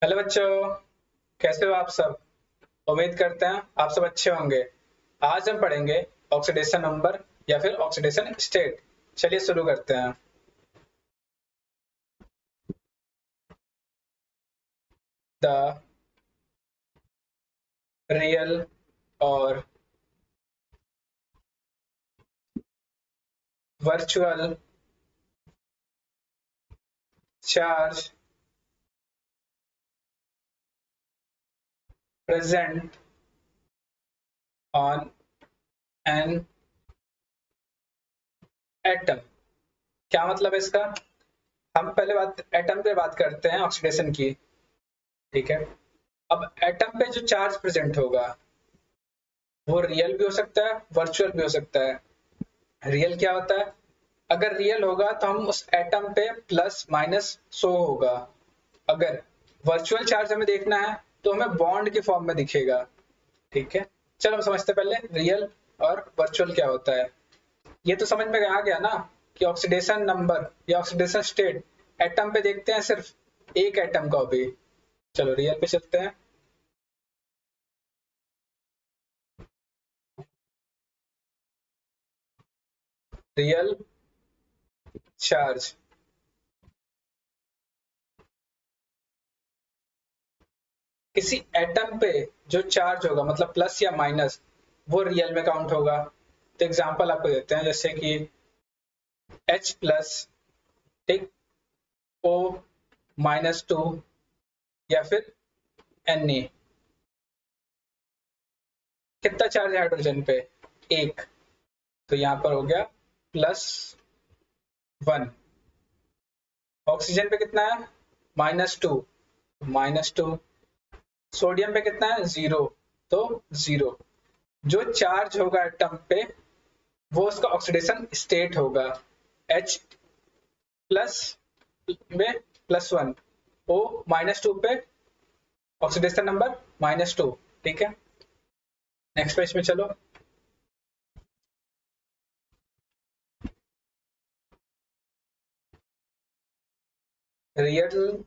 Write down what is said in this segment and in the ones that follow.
Hello बच्चों, कैसे हो आप सब। उम्मीद करते हैं आप सब अच्छे होंगे। आज हम पढ़ेंगे ऑक्सीडेशन नंबर या फिर ऑक्सीडेशन स्टेट। चलिए शुरू करते हैं। द रियल और virtual charge present on an atom. क्या मतलब है इसका। हम पहले बात एटम पे बात करते हैं ऑक्सीडेशन की। ठीक है। अब एटम पे जो चार्ज प्रेजेंट होगा वो रियल भी हो सकता है, वर्चुअल भी हो सकता है। रियल क्या होता है, अगर रियल होगा तो हम उस एटम पे प्लस माइनस शो होगा। अगर वर्चुअल चार्ज हमें देखना है तो हमें बॉन्ड के फॉर्म में दिखेगा। ठीक है। चलो हम समझते पहले रियल और वर्चुअल क्या होता है। ये तो समझ में आ गया ना कि ऑक्सीडेशन नंबर या ऑक्सीडेशन स्टेट एटम पे देखते हैं, सिर्फ एक एटम का भी। चलो रियल पे चलते हैं। रियल चार्ज किसी एटम पे जो चार्ज होगा मतलब प्लस या माइनस वो रियल में काउंट होगा। तो एग्जांपल आपको देते हैं जैसे कि H प्लस, ठीक, O -2 या फिर Na। कितना चार्ज है हाइड्रोजन पे, एक। तो यहाँ पर हो गया +1। ऑक्सीजन पे कितना है, -2, -2। सोडियम पे कितना है, 0, तो 0। जो चार्ज होगा एटम पे वो उसका ऑक्सीडेशन स्टेट होगा। H प्लस में +1, O -2 पे ऑक्सीडेशन नंबर -2। ठीक है। नेक्स्ट पेज में चलो। Real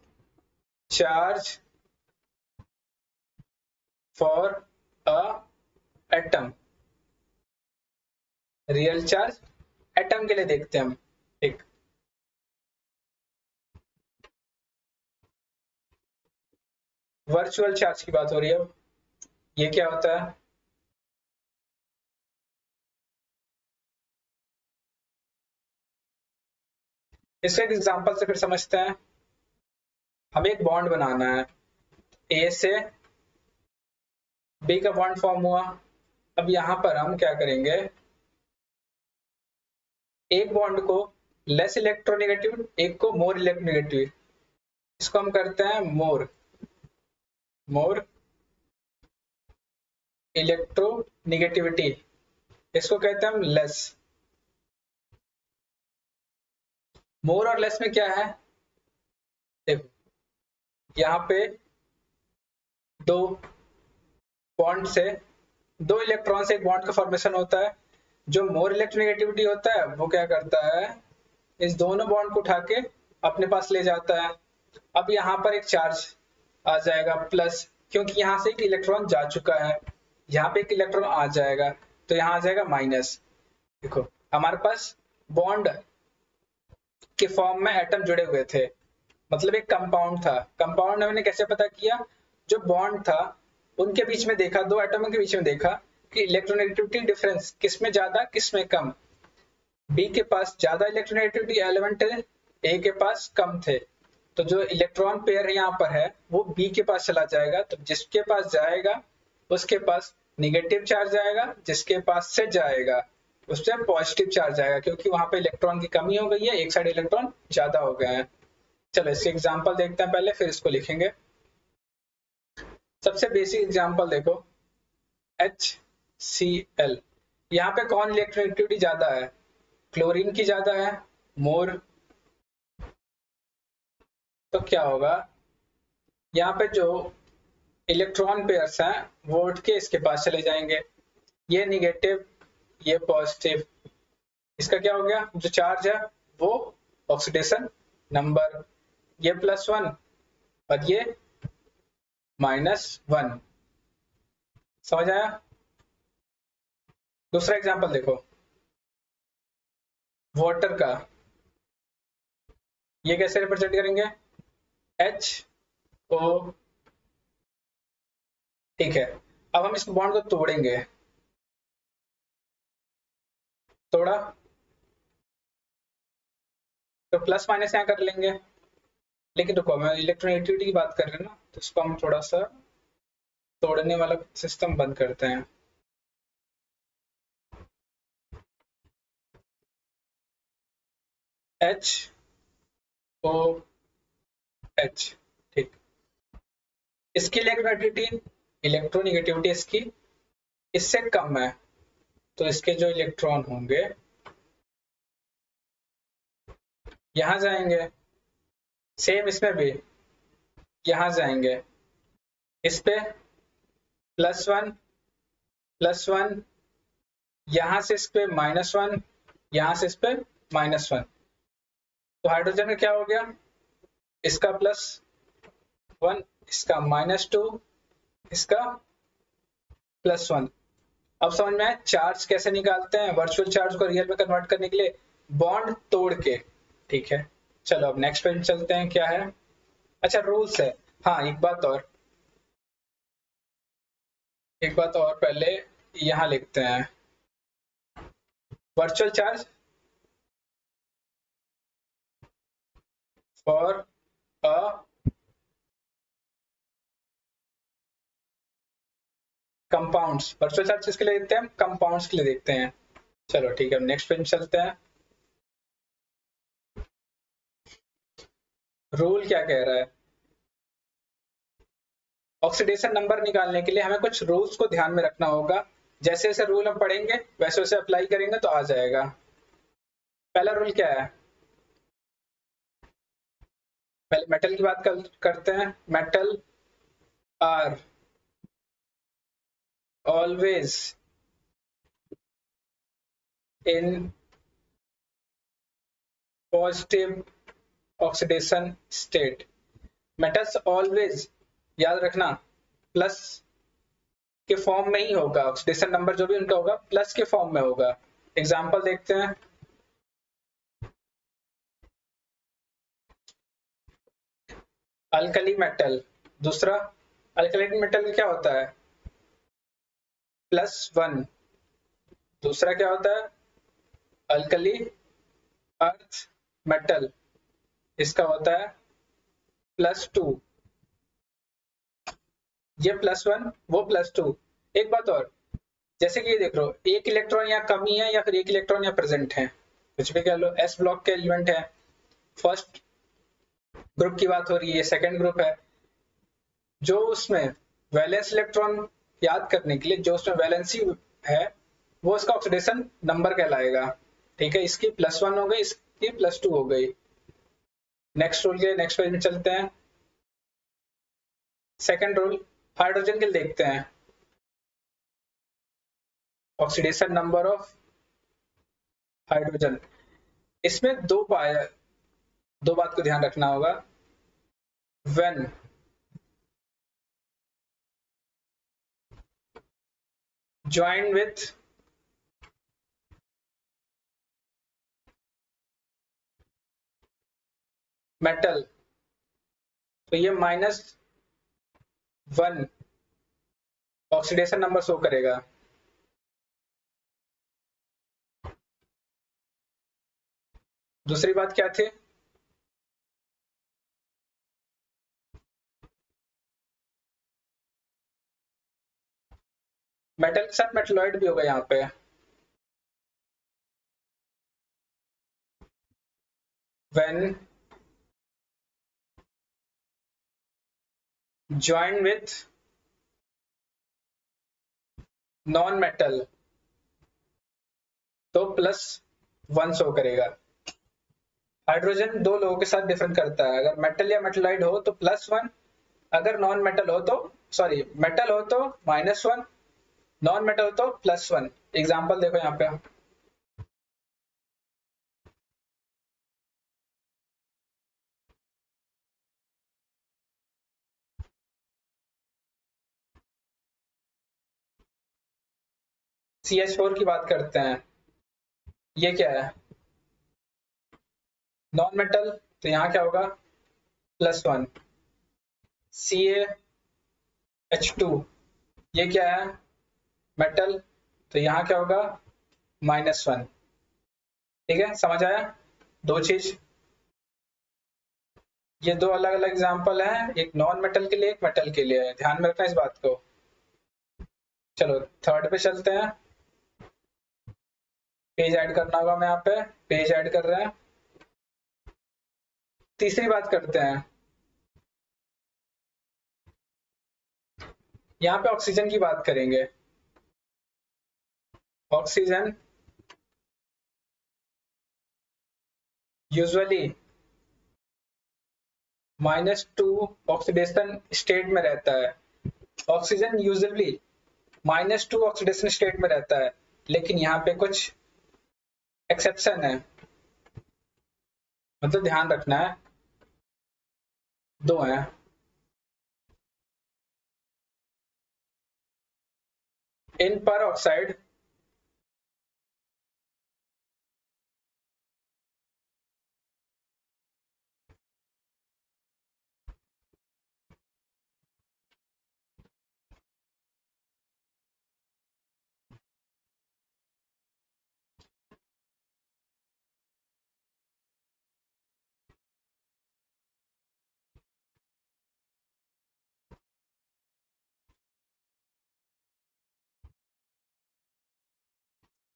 charge for a atom. Real charge atom के लिए देखते हैं हम। ठीक। वर्चुअल चार्ज की बात हो रही है। ये क्या होता है, इसका एक एग्जांपल से फिर समझते हैं। हमें एक बॉन्ड बनाना है, ए से बी का बॉन्ड फॉर्म हुआ। अब यहाँ पर हम क्या करेंगे, एक बॉन्ड को लेस इलेक्ट्रोनेगेटिव, एक को मोर इलेक्ट्रोनेगेटिव। इसको हम करते हैं मोर मोर इलेक्ट्रोनेगेटिविटी। इसको कहते हैं हम लेस। मोर और लेस में क्या है, देखो यहाँ पे दो बॉन्ड से दो इलेक्ट्रॉन से एक बॉन्ड का फॉर्मेशन होता है। जो मोर इलेक्ट्रोनेगेटिविटी होता है वो क्या करता है, इस दोनों बॉन्ड को उठा के अपने पास ले जाता है। अब यहाँ पर एक चार्ज आ जाएगा प्लस, क्योंकि यहाँ से एक इलेक्ट्रॉन जा चुका है। यहाँ पे एक इलेक्ट्रॉन आ जाएगा तो यहाँ आ जाएगा माइनस। देखो हमारे पास बॉन्ड के फॉर्म में एटम जुड़े हुए थे, मतलब एक कंपाउंड था। कंपाउंड हमने कैसे पता किया, जो बॉन्ड था उनके बीच में देखा, दो एटमों के बीच में देखा कि इलेक्ट्रोनेगेटिविटी डिफरेंस किसमें ज्यादा किसमें कम। बी के पास ज्यादा इलेक्ट्रोनेगेटिविटी एलिमेंट है, ए के पास कम थे। तो जो इलेक्ट्रॉन पेयर यहाँ पर है वो बी के पास चला जाएगा। तो जिसके पास जाएगा उसके पास निगेटिव चार्ज आएगा, जिसके पास से जाएगा उस पर पॉजिटिव चार्ज आएगा, क्योंकि वहां पे इलेक्ट्रॉन की कमी हो गई है, एक साइड इलेक्ट्रॉन ज्यादा हो गया है। चलो इसके एग्जांपल देखते हैं पहले, फिर इसको लिखेंगे। सबसे बेसिक एग्जांपल देखो, HCl। यहाँ पे कौन इलेक्ट्रोनेगेटिविटी ज्यादा है, क्लोरीन की ज्यादा है, मोर। तो क्या होगा, यहाँ पे जो इलेक्ट्रॉन पेयर्स हैं वो उठ के इसके पास चले जाएंगे, ये निगेटिव ये पॉजिटिव। इसका क्या हो गया, जो चार्ज है वो ऑक्सीडेशन नंबर, ये +1 और ये -1। समझ आया? दूसरा एग्जांपल देखो, वाटर का। ये कैसे रिप्रेजेंट करेंगे? HO। ठीक है, अब हम इस बॉन्ड को तोड़ेंगे। तोड़ा तो प्लस माइनस यहाँ कर लेंगे, लेकिन रुको, मैं इलेक्ट्रोनेगेटिविटी की बात कर रहे हैं ना, तो इसको हम थोड़ा सा तोड़ने वाला सिस्टम बंद करते हैं। HOH। ठीक, इसकी इलेक्ट्रोनेगेटिविटी इसकी इससे कम है, तो इसके जो इलेक्ट्रॉन होंगे यहां जाएंगे। सेम इसमें भी यहां जाएंगे, इस पे +1 +1, यहां से इस पे -1, यहां से इस पे -1। तो हाइड्रोजन का क्या हो गया? इसका +1, इसका -2, इसका +1। अब समझ में आया चार्ज कैसे निकालते हैं, वर्चुअल चार्ज को रियल में कन्वर्ट करने के लिए बॉन्ड तोड़ के। ठीक है, चलो अब नेक्स्ट पेज चलते हैं, क्या है? अच्छा, रूल्स है। हाँ, एक बात और पहले यहाँ लिखते हैं। Virtual charge for a compounds. Virtual charge किसके लिए देखते हैं? कंपाउंड्स के लिए देखते हैं। चलो ठीक है, नेक्स्ट पेज चलते हैं। रूल क्या कह रहा है? ऑक्सीडेशन नंबर निकालने के लिए हमें कुछ रूल्स को ध्यान में रखना होगा। जैसे जैसे रूल हम पढ़ेंगे वैसे वैसे अप्लाई करेंगे तो आ जाएगा। पहला रूल क्या है? पहले मेटल की बात करते हैं। Metal are always in positive oxidation state. Metals always, याद रखना, प्लस के फॉर्म में ही होगा। ऑक्सीडेशन नंबर जो भी उनका होगा प्लस के फॉर्म में होगा। एग्जांपल देखते हैं। Alkali metal. दूसरा, अल्कली मेटल क्या होता है? +1। दूसरा क्या होता है? अल्कली अर्थ मेटल, इसका होता है +2। ये +1, वो +2। एक बात और, जैसे कि ये देख लो, एक इलेक्ट्रॉन यहाँ कमी है या फिर एक इलेक्ट्रॉन यहाँ प्रेजेंट है, कुछ भी कह लो, एस ब्लॉक के एलिमेंट है। फर्स्ट ग्रुप की बात हो रही है, सेकंड ग्रुप है। जो उसमें वैलेंस इलेक्ट्रॉन, याद करने के लिए, जो उसमें वैलेंसी है वो उसका ऑक्सीडेशन नंबर कहलाएगा। ठीक है, इसकी +1 हो गई, इसकी +2 हो गई। नेक्स्ट रूल के नेक्स्ट पेज में चलते हैं। सेकंड रूल हाइड्रोजन के लिए देखते हैं। ऑक्सीडेशन नंबर ऑफ हाइड्रोजन, इसमें दो बात को ध्यान रखना होगा। व्हेन ज्वाइन विथ मेटल, तो ये -1 ऑक्सीडेशन नंबर शो करेगा। दूसरी बात क्या थी? मेटल के साथ मेटलॉइड भी होगा यहाँ पे। When join with non metal, तो +1 शो करेगा। हाइड्रोजन दो लोगों के साथ डिफरेंट करता है। अगर मेटल या मेटलाइड हो तो +1, अगर नॉन मेटल हो तो, सॉरी, मेटल हो तो -1, नॉन मेटल हो तो +1। एग्जाम्पल देखो यहाँ पे। CH4 की बात करते हैं, ये क्या है, नॉन मेटल, तो यहाँ क्या होगा +1। CaH2 ये क्या है, मेटल, तो यहाँ क्या होगा -1। ठीक है, समझ आया दो चीज। ये दो अलग अलग एग्जाम्पल हैं, एक नॉन मेटल के लिए एक मेटल के लिए है, ध्यान में रखना इस बात को। चलो थर्ड पे चलते हैं, पेज ऐड करना होगा, मैं यहाँ पे पेज ऐड कर रहे हैं। तीसरी बात करते हैं, यहाँ पे ऑक्सीजन की बात करेंगे। ऑक्सीजन यूजुअली -2 ऑक्सीडेशन स्टेट में रहता है। ऑक्सीजन यूजुअली -2 ऑक्सीडेशन स्टेट में रहता है, लेकिन यहाँ पे कुछ एक्सेप्शन है, मतलब ध्यान रखना है, दो हैं। इन पर ऑक्साइड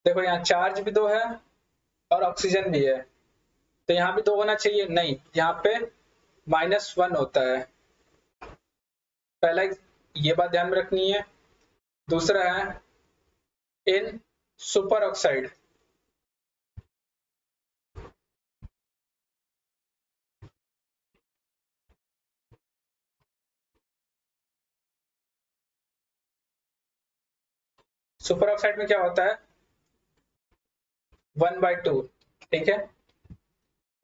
देखो यहाँ चार्ज भी दो है और ऑक्सीजन भी है, तो यहाँ भी दो होना चाहिए, नहीं, यहाँ पे -1 होता है। पहला ये बात ध्यान में रखनी है। दूसरा है इन सुपर ऑक्साइड, सुपर ऑक्साइड में क्या होता है 1/2। ठीक है,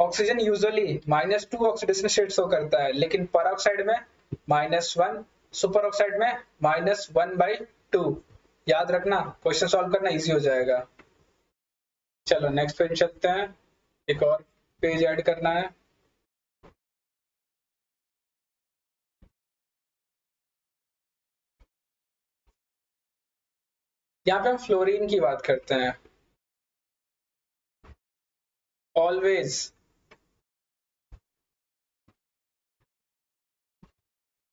oxygen usually -2 oxidation state show करता है, लेकिन पर ऑक्साइड में -1, सुपर ऑक्साइड में -1/2। याद रखना, क्वेश्चन सॉल्व करना इजी हो जाएगा। चलो नेक्स्ट पेज चलते हैं, एक और पेज ऐड करना है। यहाँ पे हम फ्लोरीन की बात करते हैं। ऑलवेज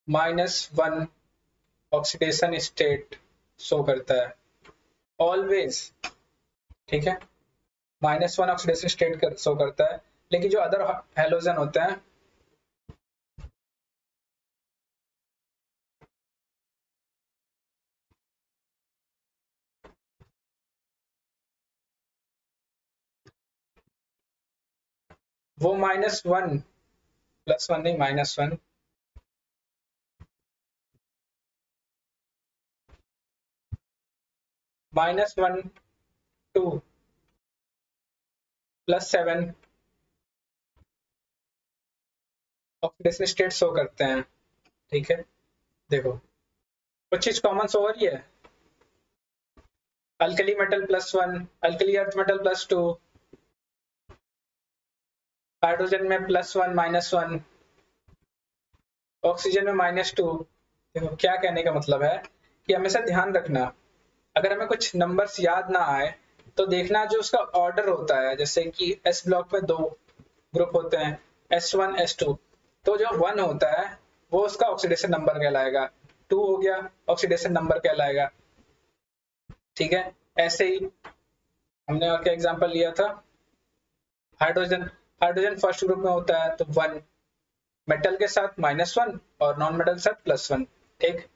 -1 ऑक्सीडेशन स्टेट शो करता है, ऑलवेज। ठीक है, -1 ऑक्सीडेशन स्टेट शो करता है, लेकिन जो अदर हेलोजन होते हैं वो -1, +1 नहीं, -1, -1 2 +7 ऑक्सीडेशन स्टेट शो करते हैं। ठीक है, देखो कुछ चीज कॉमन शो हो रही है, alkali metal +1, alkali earth metal +2, hydrogen में +1 -1, ऑक्सीजन में -2। देखो क्या कहने का मतलब है कि हमेशा ध्यान रखना, अगर हमें कुछ नंबर्स याद ना आए तो देखना जो उसका ऑर्डर होता है, जैसे कि एस ब्लॉक में दो ग्रुप होते हैं, S1 S2, तो जो 1 होता है वो उसका ऑक्सीडेशन नंबर कहलाएगा, 2 हो गया ऑक्सीडेशन नंबर कहलाएगा। ठीक है, ऐसे ही हमने और क्या एग्जांपल लिया था, हाइड्रोजन, हाइड्रोजन फर्स्ट ग्रुप में होता है तो 1, मेटल के साथ -1 और नॉन मेटल के साथ +1। ठीक,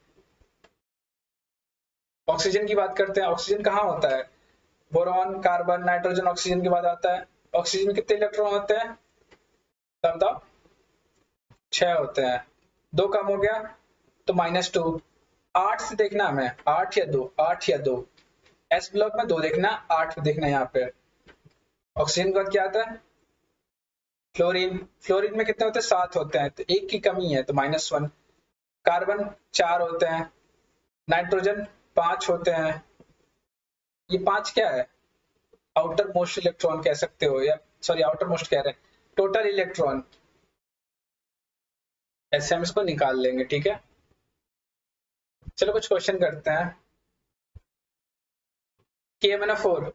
ऑक्सीजन की बात करते हैं, ऑक्सीजन कहाँ होता है, बोरॉन, कार्बन, नाइट्रोजन, ऑक्सीजन के बाद आता है। ऑक्सीजन में कितने इलेक्ट्रॉन होते हैं, तब बताओ, 6 होते हैं, दो कम हो गया तो -2। 8 से देखना हमें, 8 या 2, 8 या 2, एस ब्लॉक में 2 देखना, 8 देखना। यहाँ पे ऑक्सीजन के बाद क्या आता है, फ्लोरीन, फ्लोरीन में कितने होते हैं, 7 होते हैं, तो एक की कमी है तो -1। कार्बन 4 होते हैं, नाइट्रोजन 5 होते हैं, ये 5 क्या है? आउटर मोस्ट इलेक्ट्रॉन कह सकते हो, या सॉरी आउटर मोस्ट कह रहे हैं, टोटल इलेक्ट्रॉन। ऐसे हम इसको निकाल लेंगे, ठीक है। चलो कुछ क्वेश्चन करते हैं। KMnO4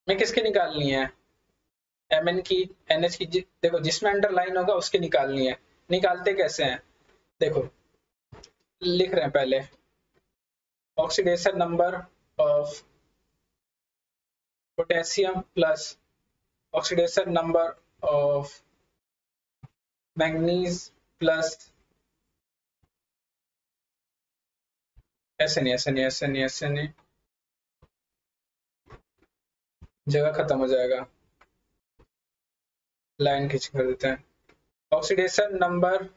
में किसकी निकालनी है? Mn की, NH की। देखो जिसमें अंडरलाइन होगा उसकी निकालनी है। निकालते कैसे हैं? देखो लिख रहे हैं पहले, oxidation number of potassium plus oxidation number of manganese plus, ऐसे नहीं ऐसे नहीं ऐसे नहीं ऐसे नहीं, जगह खत्म हो जाएगा, लाइन खींच कर देते हैं। Oxidation number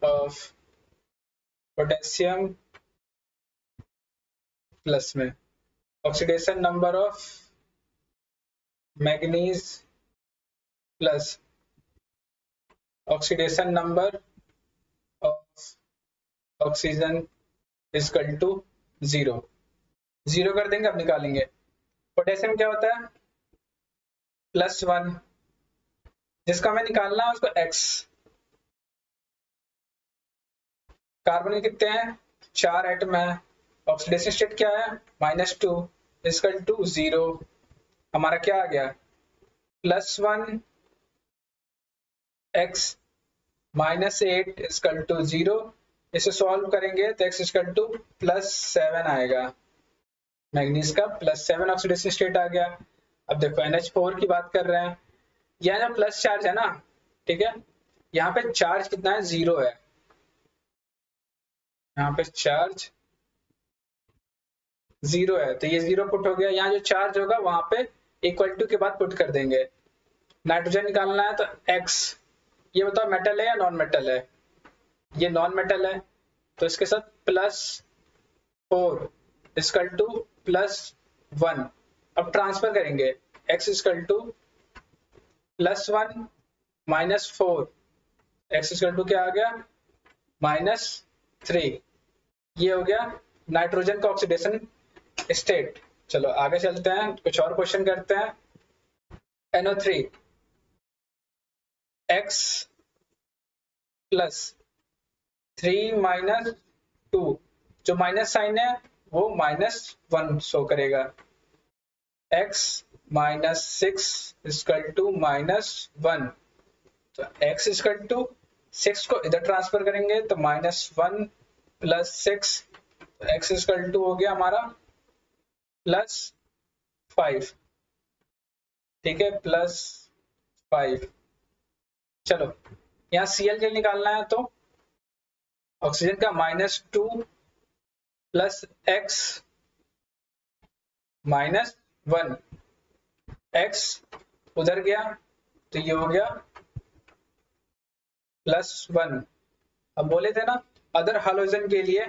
of potassium plus में oxidation number of manganese plus oxidation number of oxygen equal to 0। 0 कर देंगे, अब निकालेंगे। पोटेशियम क्या होता है? +1, जिसका हमें निकालना है उसको X। कार्बन के कितने हैं? 4 एटम है। ऑक्सीडेशन स्टेट क्या है? -2 इक्वल टू 0। हमारा क्या आ गया? +1 X -8 इक्वल टू 0। इसे सॉल्व करेंगे तो X इक्वल टू +7 आएगा। मैग्नीज का +7 ऑक्सीडेशन स्टेट आ गया। अब देखो NH4 की बात कर रहे हैं, यह जो प्लस चार्ज है ना, ठीक है, यहाँ पे चार्ज कितना है? 0 है। यहाँ पे चार्ज 0 है तो ये 0 पुट हो गया। यहाँ जो चार्ज होगा वहां पे इक्वल टू के बाद पुट कर देंगे। नाइट्रोजन निकालना है तो X। ये बताओ मेटल है या नॉन मेटल है? ये नॉन मेटल है तो इसके साथ +4 इक्वल टू +1। अब ट्रांसफर करेंगे, X equal to +1 -4, X equal to क्या आ गया? -3। ये हो गया नाइट्रोजन का ऑक्सीडेशन स्टेट। चलो आगे चलते हैं, कुछ और क्वेश्चन करते हैं। NO3 X +3 -2, जो माइनस साइन है वो -1 शो करेगा। X -6 इक्वल टू -1, तो X इक्वल टू 6 को इधर ट्रांसफर करेंगे तो -1 + 6, तो X इक्वल टू हो गया हमारा +5। ठीक है, +5। चलो यहाँ Cl निकालना है तो ऑक्सीजन का -2 + X -1, X उधर गया तो ये हो गया +1। अब बोले थे ना अदर हालोजन के लिए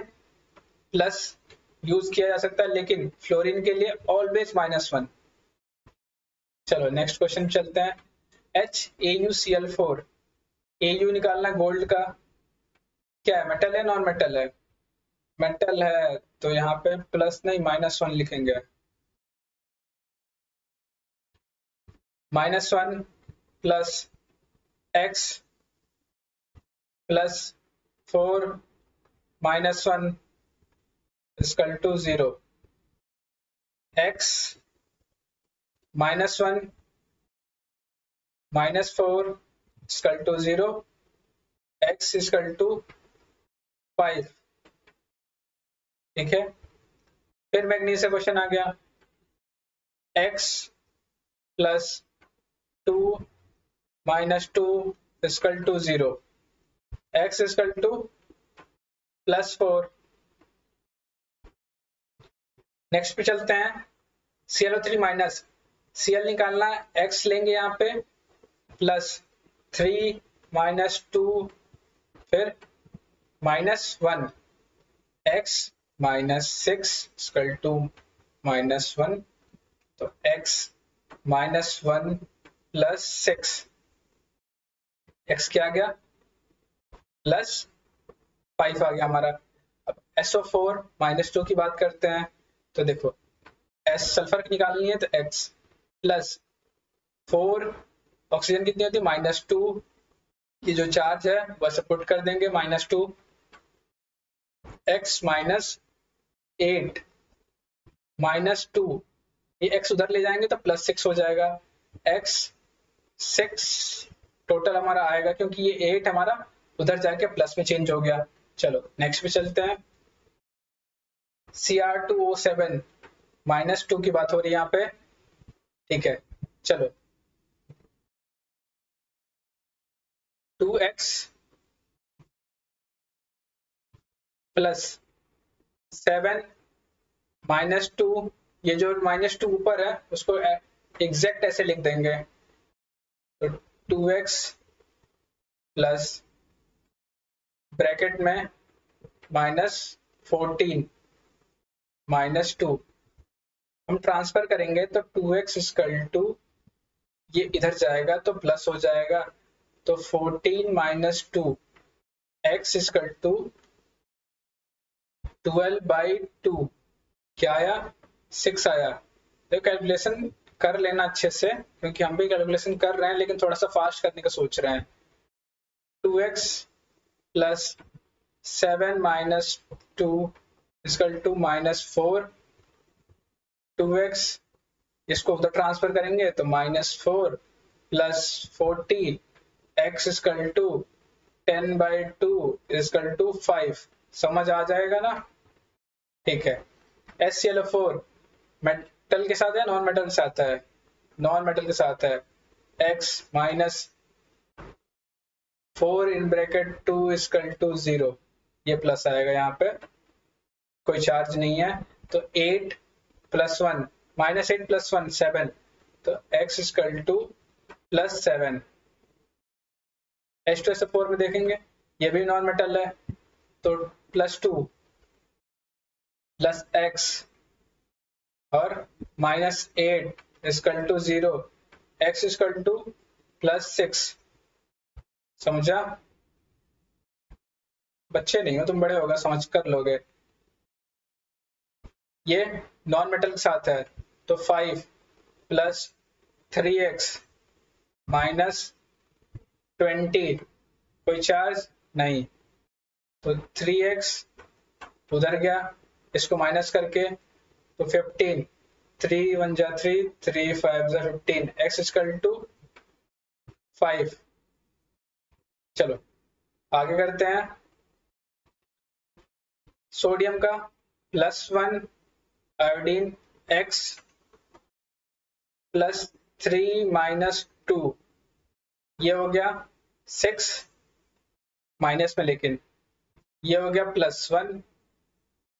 प्लस यूज किया जा सकता है, लेकिन फ्लोरीन के लिए ऑलवेज -1। चलो नेक्स्ट क्वेश्चन चलते हैं। HAuCl4, Au निकालना गोल्ड का, क्या है? मेटल है नॉन मेटल है? मेटल है तो यहाँ पे प्लस नहीं -1 लिखेंगे। -1 + X +4 -1 equal to 0। X -1 -4 equal to 0, X equal to 5। ठीक है, फिर मैग्नीज से क्वेश्चन आ गया। X +2 -2 equal to 0, X equal to +4। Next पे चलते हैं। ClO3 माइनस, Cl निकालना है, X लेंगे यहाँ पे +3 -2 फिर -1, X -6 इक्वल टू -1, तो X -1 + 6, X क्या आ गया? +5 आ गया हमारा। अब SO4 -2 की बात करते हैं तो देखो एस सल्फर निकालनी है तो एक्स प्लस 4 ऑक्सीजन कितनी होती है -2, ये जो चार्ज है बस पुट कर देंगे -2 x -8 -2, ये x उधर ले जाएंगे तो +6 हो जाएगा, x 6 टोटल हमारा आएगा क्योंकि ये 8 हमारा उधर जाके प्लस में चेंज हो गया। चलो नेक्स्ट पे चलते हैं। Cr2O7 -2 की बात हो रही है यहाँ पे, ठीक है। चलो 2x प्लस 7 -2, ये जो -2 ऊपर है उसको एग्जैक्ट ऐसे लिख देंगे, तो 2x प्लस ब्रैकेट में -14 -2, हम ट्रांसफर करेंगे तो 2x इक्वल टू ये इधर जाएगा तो प्लस हो जाएगा, तो 14 - 2 x इक्वल टू 12/2 क्या आया 6 आया। तो कैलकुलेशन कर लेना अच्छे से क्योंकि हम भी कैलकुलेशन कर रहे हैं लेकिन थोड़ा सा फास्ट करने का सोच रहे हैं। 2x plus 7 - 2 equal to -4, 2x इसको उधर ट्रांसफर करेंगे तो -4 plus 14 x equal to 10/2 equal to 5, समझ आ जाएगा ना, ठीक है। SClO4 मेटल के साथ है नॉन मेटल के साथ है, नॉन मेटल के साथ है, x -4 in bracket 2 equal to 0, ये प्लस आएगा, यहाँ पे कोई चार्ज नहीं है, तो 8 + 1 -8 + 1 7, तो x इक्वल टू +7। H2SO4 में देखेंगे ये भी नॉन मेटल है, तो +2 प्लस x और -8 equal to 0, x equal to +6, समझा? बच्चे नहीं हो तुम, बड़े होगा समझ कर लोगे। ये नॉन मेटल के साथ है तो 5 प्लस 3x -20, कोई चार्ज नहीं, तो 3x उधर गया, इसको माइनस करके तो 15, 3 1 जा 3, 3 5 जा 15, x इक्वल टू 5। चलो आगे करते हैं। सोडियम का +1 आयोडीन x प्लस 3 - 2, ये हो गया 6 माइनस में, लेकिन ये हो गया +1,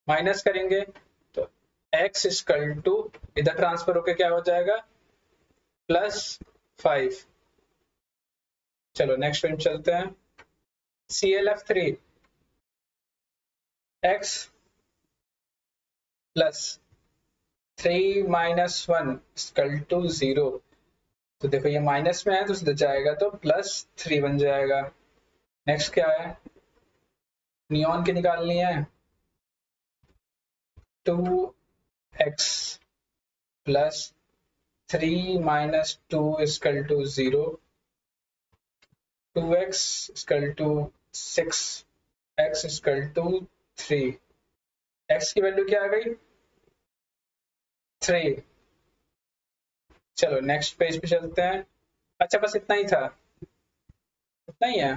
माइनस करेंगे तो x इक्वल टू इधर ट्रांसफर होके क्या हो जाएगा +5। चलो नेक्स्ट पे चलते हैं। ClF3 x plus 3 - 1 equal to 0, तो देखो ये माइनस में है तो सीधा जाएगा तो +3 बन जाएगा। नेक्स्ट क्या है, नियॉन की निकालनी है, 2x plus 3 - 2 equal to 0, 2x equal to 6, x equal to 3, x की वैल्यू क्या आ गई 3। चलो नेक्स्ट पेज पे चलते हैं। अच्छा बस इतना ही था, इतना ही है,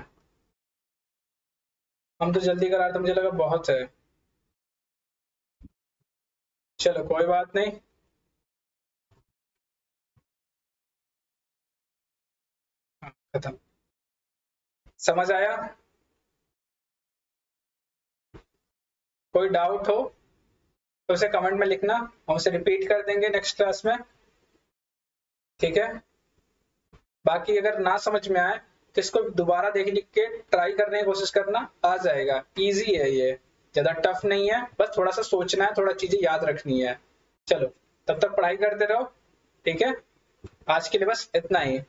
हम तो जल्दी करा रहे थे, मुझे लगा बहुत है। चलो कोई बात नहीं, खत्म। समझ आया? कोई डाउट हो तो उसे कमेंट में लिखना, हम उसे रिपीट कर देंगे नेक्स्ट क्लास में, ठीक है। बाकी अगर ना समझ में आए तो इसको दोबारा देख लिख के ट्राई करने की कोशिश करना, आ जाएगा, इजी है ये, ज्यादा टफ नहीं है, बस थोड़ा सा सोचना है, थोड़ा चीजें याद रखनी है। चलो तब तक पढ़ाई करते रहो, ठीक है। आज के लिए बस इतना ही।